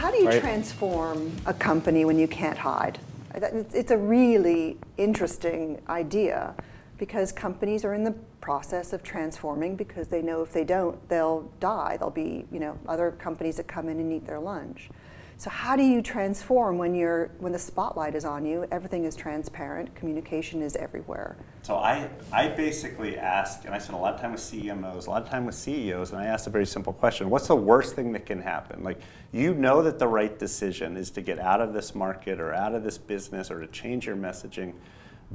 how do you transform a company when you can't hide? It's a really interesting idea, because companies are in the process of transforming because they know if they don't, they'll die. There'll be, other companies that come in and eat their lunch. So how do you transform when the spotlight is on you? Everything is transparent. Communication is everywhere. So I basically ask, and I spend a lot of time with CMOs, a lot of time with CEOs, and I ask a very simple question: what's the worst thing that can happen? Like, you know that the right decision is to get out of this market or out of this business or to change your messaging,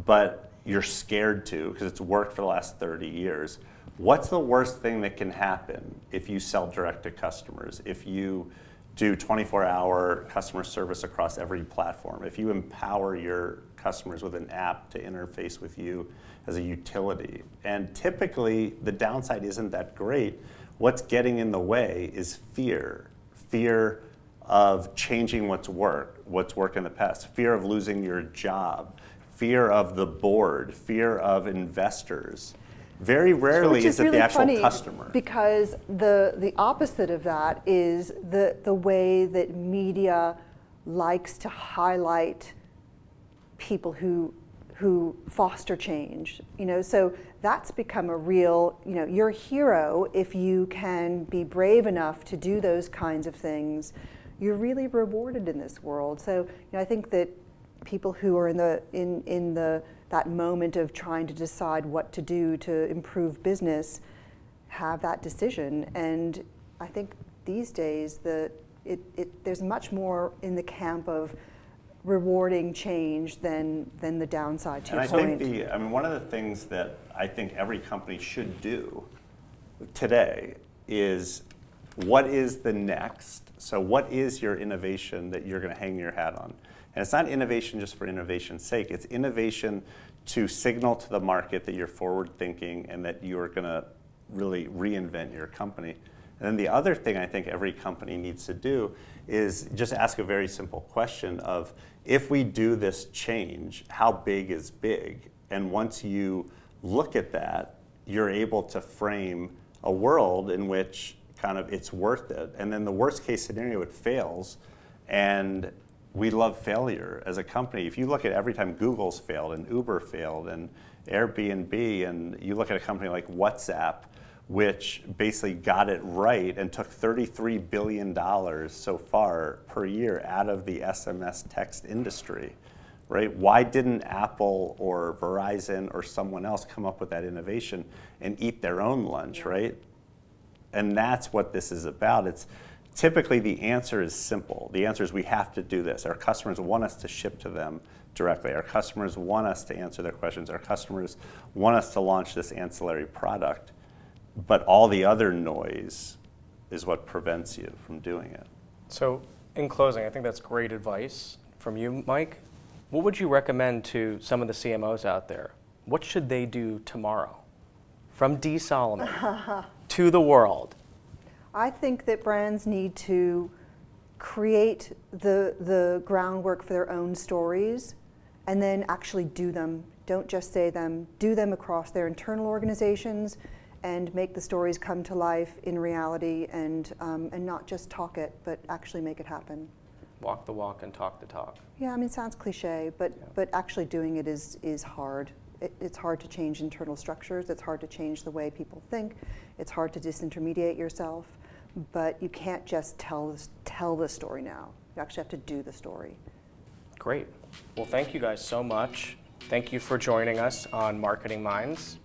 but you're scared to because it's worked for the last 30 years. What's the worst thing that can happen if you sell direct to customers, if you do 24-hour customer service across every platform, if you empower your customers with an app to interface with you as a utility? And typically, the downside isn't that great. What's getting in the way is fear. Fear of changing what's worked in the past, fear of losing your job, fear of the board, fear of investors. Very rarely is it really the actual customer. Because the opposite of that is the way that media likes to highlight people who foster change. So that's become a real, you're a hero if you can be brave enough to do those kinds of things. You're really rewarded in this world. So I think that people who are in that moment of trying to decide what to do to improve business have that decision. And I think these days there's much more in the camp of rewarding change than the downside to your point. I think one of the things that I think every company should do today is, what is the next? So what is your innovation that you're going to hang your hat on? And it's not innovation just for innovation's sake. It's innovation to signal to the market that you're forward thinking and that you are going to really reinvent your company. And then the other thing I think every company needs to do is just ask a very simple question of, if we do this change, how big is big? And once you look at that, you're able to frame a world in which kind of it's worth it. And then the worst case scenario, it fails. And we love failure as a company. If you look at every time Google's failed and Uber failed and Airbnb, and you look at a company like WhatsApp, which basically got it right and took $33 billion so far per year out of the SMS text industry, right? Why didn't Apple or Verizon or someone else come up with that innovation and eat their own lunch, right? And that's what this is about. It's typically, the answer is simple. The answer is, we have to do this. Our customers want us to ship to them directly. Our customers want us to answer their questions. Our customers want us to launch this ancillary product. But all the other noise is what prevents you from doing it. So in closing, I think that's great advice from you, Mike. What would you recommend to some of the CMOs out there? What should they do tomorrow? From D. Solomon to the world. I think that brands need to create the groundwork for their own stories and then actually do them. Don't just say them. Do them across their internal organizations and make the stories come to life in reality, and not just talk it, but actually make it happen. Walk the walk and talk the talk. Yeah, it sounds cliche, but actually doing it is hard. It's hard to change internal structures. It's hard to change the way people think. It's hard to disintermediate yourself. But you can't just tell the story now. You actually have to do the story. Great. Well, thank you guys so much. Thank you for joining us on Marketing Minds.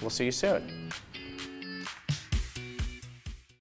We'll see you soon.